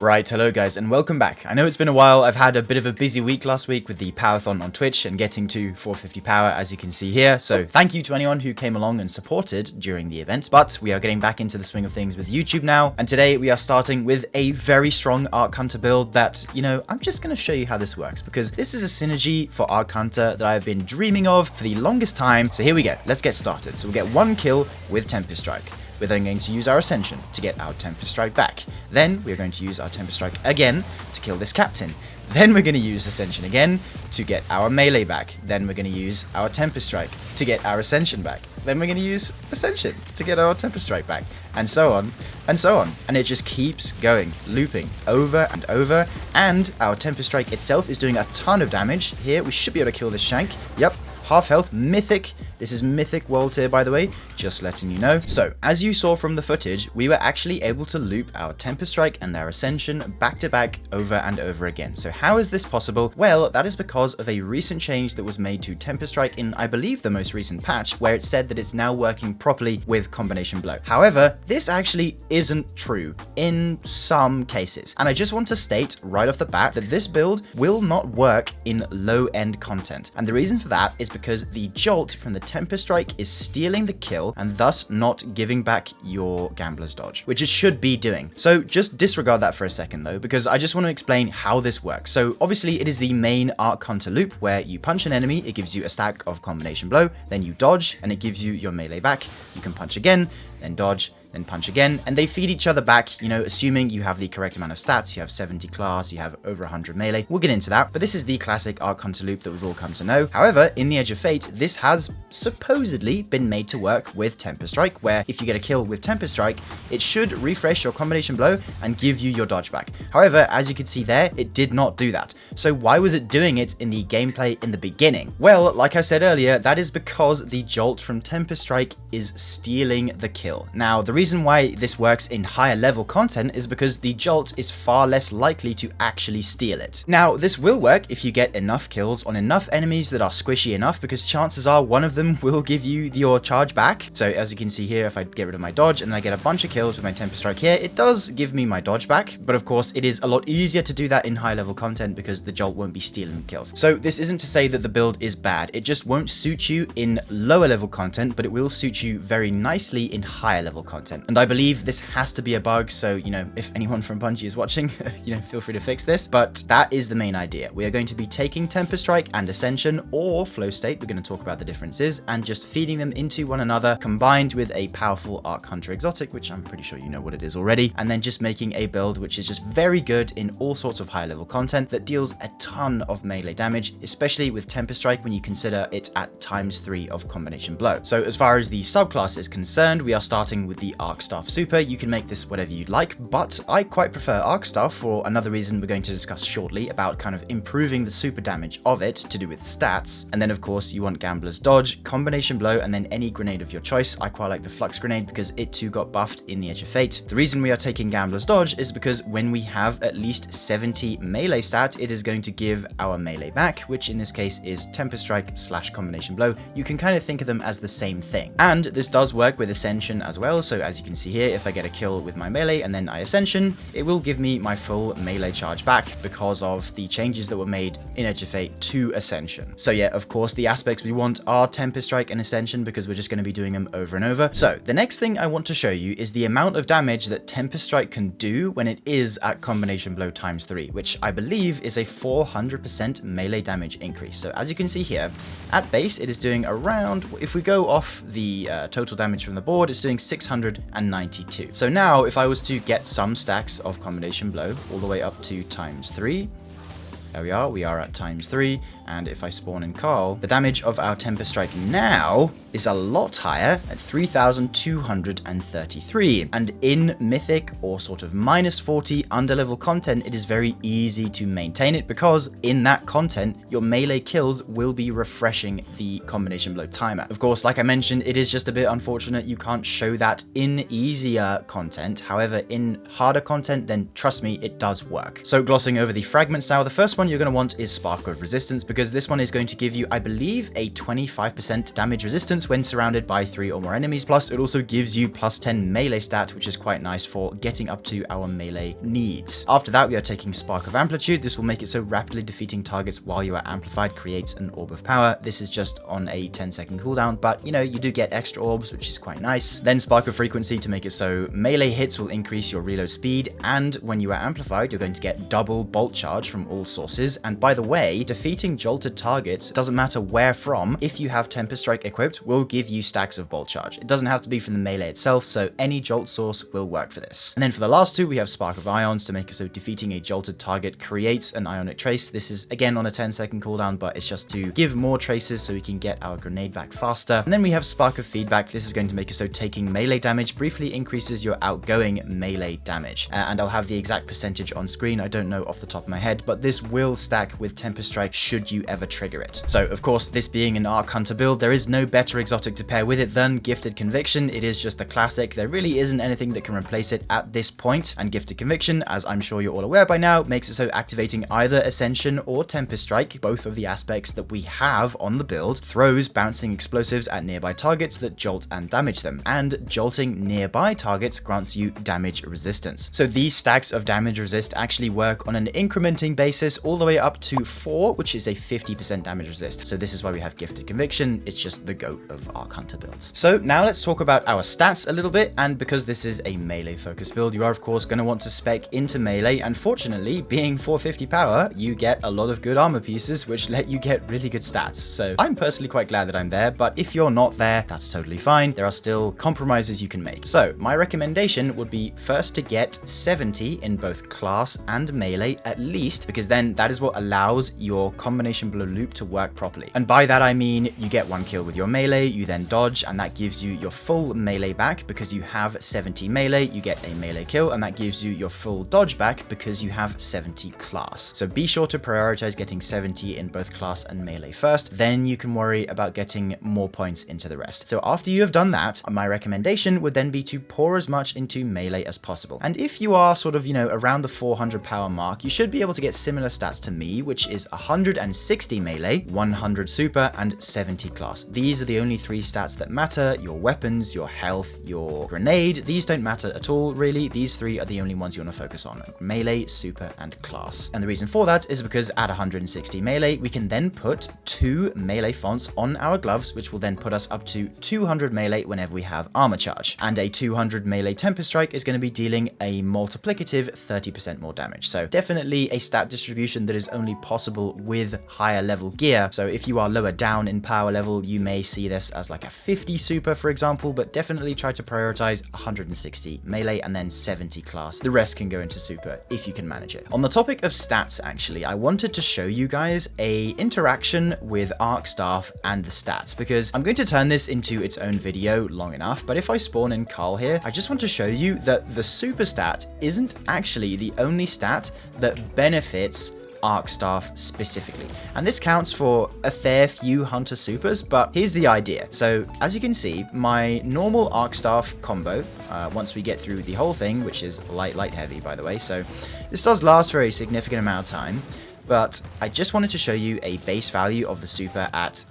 Right, hello guys, and welcome back. I know it's been a while. I've had a bit of a busy week last week with the Powerthon on Twitch and getting to 450 power, as you can see here. So thank you to anyone who came along and supported during the event. But we are getting back into the swing of things with YouTube now. And today we are starting with a very strong Arc Hunter build that, I'm just going to show you how this works because this is a synergy for Arc Hunter that I've been dreaming of for the longest time. So here we go. Let's get started. So we'll get one kill with Tempest Strike. We're then going to use our Ascension to get our Tempest Strike back. Then we're going to use our Tempest Strike again to kill this captain. Then we're going to use Ascension again to get our melee back. Then we're going to use our Tempest Strike to get our Ascension back. Then we're going to use Ascension to get our Tempest Strike back. And so on, and so on. And it just keeps going, looping over and over. And our Tempest Strike itself is doing a ton of damage. Here, we should be able to kill this Shank. Yep. Half health, mythic. This is mythic world tier, by the way, just letting you know. So, as you saw from the footage, we were actually able to loop our Tempest Strike and our Ascension back to back over and over again. So how is this possible? Well, that is because of a recent change that was made to Tempest Strike in, I believe, the most recent patch, where it said that it's now working properly with combination blow. However, this actually isn't true in some cases. And I just want to state right off the bat that this build will not work in low-end content. And the reason for that is because the jolt from the Tempest Strike is stealing the kill and thus not giving back your Gambler's Dodge, which it should be doing. So just disregard that for a second though, because I just want to explain how this works. So obviously it is the main Arc Hunter loop where you punch an enemy, it gives you a stack of combination blow, then you dodge and it gives you your melee back. You can punch again, then dodge, then punch again, and they feed each other back, assuming you have the correct amount of stats. You have 70 class, you have over 100 melee. We'll get into that, but this is the classic Arc Hunter loop that we've all come to know. However, in the Edge of Fate, this has supposedly been made to work with Tempest Strike, where if you get a kill with Tempest Strike, it should refresh your combination blow and give you your dodge back. However, as you can see there, it did not do that. So why was it doing it in the gameplay in the beginning? Well, like I said earlier, that is because the jolt from Tempest Strike is stealing the kill. Now, the reason why this works in higher level content is because the jolt is far less likely to actually steal it. Now, this will work if you get enough kills on enough enemies that are squishy enough, because chances are one of them will give you your charge back. So as you can see here, if I get rid of my dodge and I get a bunch of kills with my Tempest Strike here, it does give me my dodge back. But of course, it is a lot easier to do that in high level content because the jolt won't be stealing kills. So this isn't to say that the build is bad. It just won't suit you in lower level content, but it will suit you very nicely in higher level content. And I believe this has to be a bug, so if anyone from Bungie is watching, feel free to fix this. But that is the main idea. We are going to be taking Tempest Strike and Ascension or Flow State, we're going to talk about the differences, and just feeding them into one another, combined with a powerful Arc Hunter exotic, which I'm pretty sure you know what it is already, and then just making a build which is just very good in all sorts of high level content that deals a ton of melee damage, especially with Tempest Strike when you consider it at ×3 of combination blow. So as far as the subclass is concerned, we are starting with the Arc Staff Super. You can make this whatever you'd like, but I quite prefer Arc Staff for another reason we're going to discuss shortly about kind of improving the super damage of it to do with stats. And then of course you want Gambler's Dodge, combination blow, and then any grenade of your choice. I quite like the Flux Grenade because it too got buffed in the Edge of Fate. The reason we are taking Gambler's Dodge is because when we have at least 70 melee stat, it is going to give our melee back, which in this case is Tempest Strike / combination blow. You can kind of think of them as the same thing. And this does work with Ascension as well. So as you can see here, if I get a kill with my melee and then I Ascension, it will give me my full melee charge back because of the changes that were made in Edge of Fate to Ascension. So yeah, of course, the aspects we want are Tempest Strike and Ascension because we're just going to be doing them over and over. So the next thing I want to show you is the amount of damage that Tempest Strike can do when it is at combination blow ×3, which I believe is a 400% melee damage increase. So as you can see here, at base, it is doing around, if we go off the total damage from the board, it's doing 692. So now if I was to get some stacks of combination blow all the way up to ×3, there we are at ×3, and if I spawn in Carl, the damage of our Tempest Strike now is a lot higher at 3,233, and in Mythic or sort of -40 underlevel content, it is very easy to maintain it because in that content, your melee kills will be refreshing the combination blow timer. Of course, like I mentioned, it is just a bit unfortunate you can't show that in easier content. However, in harder content, then trust me, it does work. So glossing over the fragments now, the first one you're going to want is Spark of Resistance, because this one is going to give you, I believe, a 25% damage resistance when surrounded by 3 or more enemies. Plus, it also gives you plus 10 melee stat, which is quite nice for getting up to our melee needs. After that, we are taking Spark of Amplitude. This will make it so rapidly defeating targets while you are amplified creates an orb of power. This is just on a 10-second cooldown, but you know, you do get extra orbs, which is quite nice. Then Spark of Frequency to make it so melee hits will increase your reload speed, and when you are amplified, you're going to get double bolt charge from all sources. And by the way, defeating jolted targets, doesn't matter where from, if you have Tempest Strike equipped, will give you stacks of bolt charge. It doesn't have to be from the melee itself, so any jolt source will work for this. And then for the last two, we have Spark of Ions to make it so defeating a jolted target creates an ionic trace. This is again on a 10-second cooldown, but it's just to give more traces so we can get our grenade back faster. And then we have Spark of Feedback. This is going to make it so taking melee damage briefly increases your outgoing melee damage. And I'll have the exact percentage on screen. I don't know off the top of my head, but this will stack with Tempest Strike should you ever trigger it. So of course, this being an Arc Hunter build, there is no better exotic to pair with it than Gifted Conviction. It is just the classic. There really isn't anything that can replace it at this point. And Gifted Conviction, as I'm sure you're all aware by now, makes it so activating either Ascension or Tempest Strike, both of the aspects that we have on the build, throws bouncing explosives at nearby targets that jolt and damage them. And jolting nearby targets grants you damage resistance. So these stacks of damage resist actually work on an incrementing basis all the way up to 4, which is a 50% damage resist. So this is why we have Gifted Conviction. It's just the GOAT of Arc Hunter builds. So now let's talk about our stats a little bit. And because this is a melee focused build, you are of course going to want to spec into melee. And fortunately, being 450 power, you get a lot of good armor pieces, which let you get really good stats. So I'm personally quite glad that I'm there, but if you're not there, that's totally fine. There are still compromises you can make. So my recommendation would be first to get 70 in both class and melee at least, because then that is what allows your combination blow loop to work properly. And by that I mean you get 1 kill with your melee, you then dodge, and that gives you your full melee back because you have 70 melee. You get a melee kill, and that gives you your full dodge back because you have 70 class. So be sure to prioritize getting 70 in both class and melee first, then you can worry about getting more points into the rest. So after you have done that, my recommendation would then be to pour as much into melee as possible. And if you are sort of, you know, around the 400 power mark, you should be able to get similar stats to me, which is 160 melee, 100 super, and 70 class. These are the only 3 stats that matter. Your weapons, your health, your grenade, these don't matter at all, really. These 3 are the only ones you want to focus on: melee, super, and class. And the reason for that is because at 160 melee, we can then put 2 melee fonts on our gloves, which will then put us up to 200 melee whenever we have armor charge. And a 200 melee Tempest Strike is going to be dealing a multiplicative 30% more damage. So definitely a stat distribution that is only possible with higher level gear. So if you are lower down in power level, you may see this as like a 50 super, for example, but definitely try to prioritize 160 melee and then 70 class. The rest can go into super if you can manage it. On the topic of stats, actually, I wanted to show you guys a interaction with Arc Staff and the stats, because I'm going to turn this into its own video long enough, but if I spawn in Carl here, I just want to show you that the super stat isn't actually the only stat that benefits Arc Staff specifically. And this counts for a fair few Hunter supers, but here's the idea. So as you can see, my normal Arc Staff combo, once we get through the whole thing, which is light, heavy, by the way, so this does last for a significant amount of time. But I just wanted to show you a base value of the super at,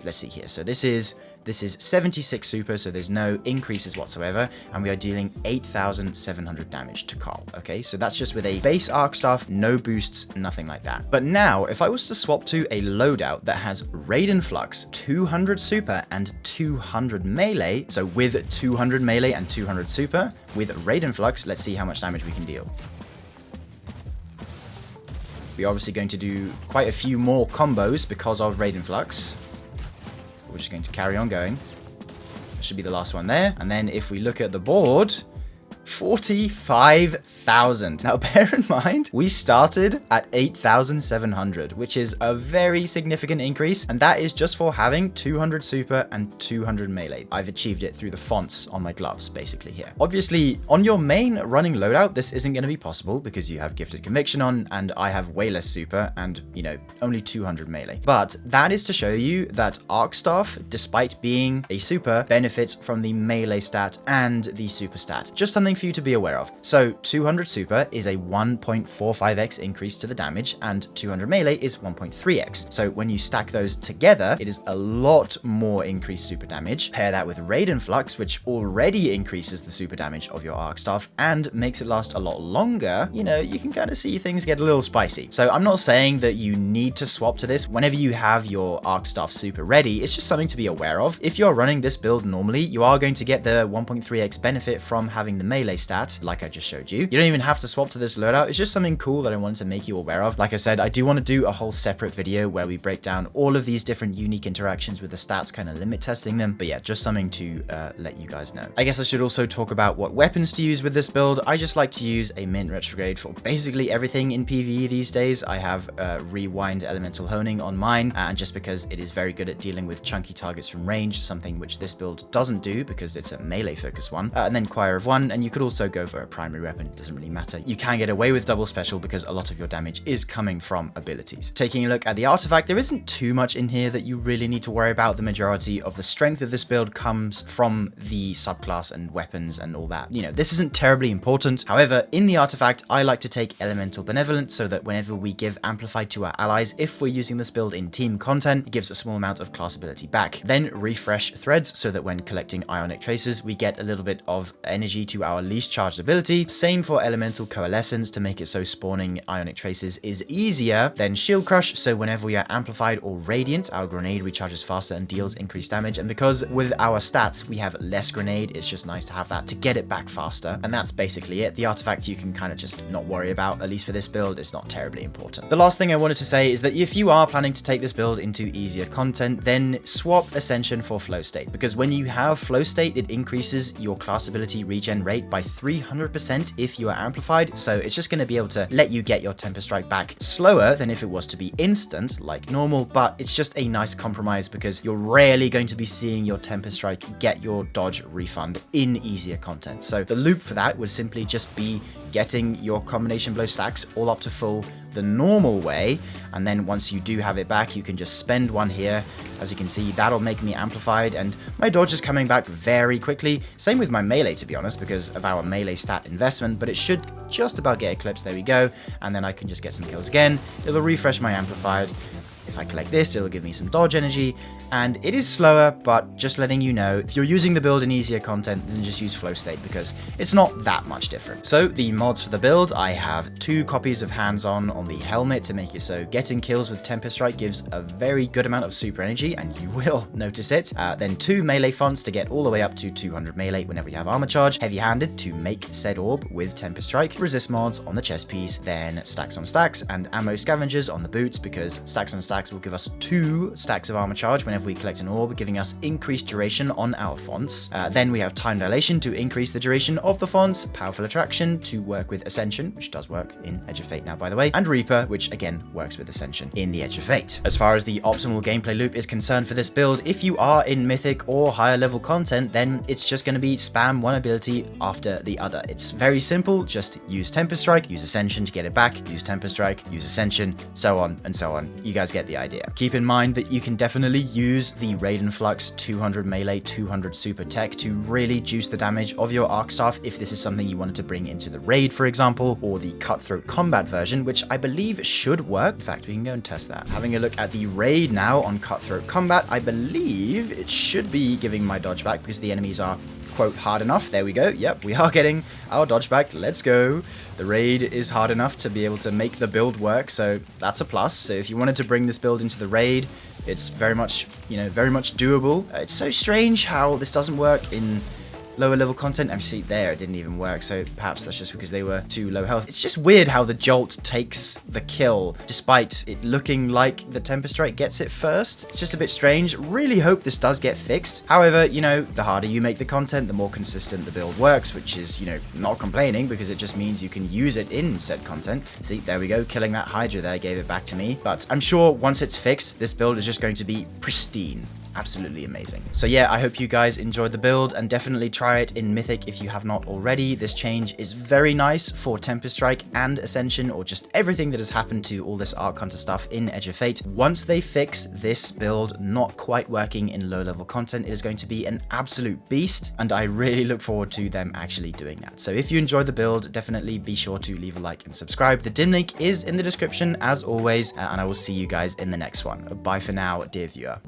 let's see here. So this is 76 super, so there's no increases whatsoever, and we are dealing 8,700 damage to Carl. Okay, so that's just with a base Arc Staff, no boosts, nothing like that. But now, if I was to swap to a loadout that has Raiden Flux, 200 super, and 200 melee, so with 200 melee and 200 super, with Raiden Flux, let's see how much damage we can deal. We're obviously going to do quite a few more combos because of Raiden Flux. We're just going to carry on going. That should be the last one there. And then if we look at the board, 45,000. Now bear in mind, we started at 8,700, which is a very significant increase, and that is just for having 200 super and 200 melee. I've achieved it through the fonts on my gloves, basically here. Obviously, on your main running loadout, this isn't going to be possible because you have Gifted Conviction on, and I have way less super and, you know, only 200 melee. But that is to show you that Arc Staff, despite being a super, benefits from the melee stat and the super stat. Just something for you to be aware of. So 200 super is a 1.45x increase to the damage, and 200 melee is 1.3x. So when you stack those together, it is a lot more increased super damage. Pair that with Raid Influx, which already increases the super damage of your arc staff and makes it last a lot longer, you know, you can kind of see things get a little spicy. So I'm not saying that you need to swap to this whenever you have your arc staff super ready. It's just something to be aware of. If you're running this build normally, you are going to get the 1.3x benefit from having the melee stat, like I just showed you. You don't even have to swap to this loadout. It's just something cool that I wanted to make you aware of. Like I said, I do want to do a whole separate video where we break down all of these different unique interactions with the stats, kind of limit testing them. But yeah, just something to let you guys know. I guess I should also talk about what weapons to use with this build. I just like to use a mint retrograde for basically everything in PvE these days. I have rewind elemental honing on mine, and just because it is very good at dealing with chunky targets from range, something which this build doesn't do because it's a melee focus one. And then Choir of One, and you could also go for a primary weapon, it doesn't really matter. You can get away with double special because a lot of your damage is coming from abilities. Taking a look at the artifact, there isn't too much in here that you really need to worry about. The majority of the strength of this build comes from the subclass and weapons and all that. You know, this isn't terribly important. However, in the artifact, I like to take Elemental Benevolence so that whenever we give Amplified to our allies, if we're using this build in team content, it gives a small amount of class ability back. Then Refresh Threads so that when collecting Ionic Traces, we get a little bit of energy to our least charged ability. Same for Elemental Coalescence to make it so spawning Ionic Traces is easier. Then Shield Crush, so whenever we are amplified or radiant, our grenade recharges faster and deals increased damage. And because with our stats, we have less grenade, it's just nice to have that to get it back faster. And that's basically it. The artifact you can kind of just not worry about, at least for this build, it's not terribly important. The last thing I wanted to say is that if you are planning to take this build into easier content, then swap Ascension for Flow State, because when you have Flow State, it increases your class ability regen rate by 300% if you are amplified. So it's just going to be able to let you get your Temper Strike back slower than if it was to be instant like normal, but it's just a nice compromise because you're rarely going to be seeing your Temper Strike get your dodge refund in easier content. So the loop for that would simply just be getting your combination blow stacks all up to full the normal way, and then once you do have it back, you can just spend one here. As you can see, that'll make me amplified, and my dodge is coming back very quickly. Same with my melee, to be honest, because of our melee stat investment, but it should just about get eclipsed. There we go, and then I can just get some kills again. It'll refresh my amplified. If I collect this, it'll give me some dodge energy, and it is slower, but just letting you know, if you're using the build in easier content, then just use Flow State because it's not that much different. So the mods for the build, I have 2 copies of hands-on the helmet to make it so getting kills with Temper Strike gives a very good amount of super energy, and you will notice it. Then 2 melee fonts to get all the way up to 200 melee whenever you have armor charge, heavy-handed to make said orb with Temper Strike, resist mods on the chest piece, then stacks on stacks and ammo scavengers on the boots, because stacks on stacks will give us 2 stacks of armor charge whenever we collect an orb, giving us increased duration on our fonts. Then we have time dilation to increase the duration of the fonts, powerful attraction to work with Ascension, which does work in Edge of Fate now, by the way, and Reaper, which again works with Ascension in the Edge of Fate. As far as the optimal gameplay loop is concerned for this build, if you are in Mythic or higher level content, then it's just going to be spam one ability after the other. It's very simple, just use Temper Strike, use Ascension to get it back, use Temper Strike, use Ascension, so on and so on. You guys get the idea. Keep in mind that you can definitely use the Raid Influx 200 melee, 200 super tech to really juice the damage of your arc staff if this is something you wanted to bring into the raid, for example, or the cutthroat combat version, which I believe should work. In fact, we can go and test that. Having a look at the raid now on cutthroat combat, I believe it should be giving my dodge back because the enemies are quote hard enough. There we go. Yep, we are getting our dodge back. Let's go. The raid is hard enough to be able to make the build work, so that's a plus. So if you wanted to bring this build into the raid, it's very much, very much doable. It's so strange how this doesn't work in lower level content. Actually, there it didn't even work, so perhaps that's just because they were too low health. It's just weird how the Jolt takes the kill despite it looking like the Temper Strike gets it first. It's just a bit strange. Really hope this does get fixed. However, the harder you make the content, the more consistent the build works, which is, not complaining because it just means you can use it in said content. See, there we go, killing that Hydra there gave it back to me. But I'm sure once it's fixed, this build is just going to be pristine. absolutely amazing. So yeah, I hope you guys enjoyed the build, and definitely try it in Mythic if you have not already. This change is very nice for Tempest Strike and Ascension, or just everything that has happened to all this Arc Hunter stuff in Edge of Fate. Once they fix this build not quite working in low-level content, it is going to be an absolute beast, and I really look forward to them actually doing that. So if you enjoyed the build, definitely be sure to leave a like and subscribe. The dim link is in the description as always, and I will see you guys in the next one. Bye for now, dear viewer.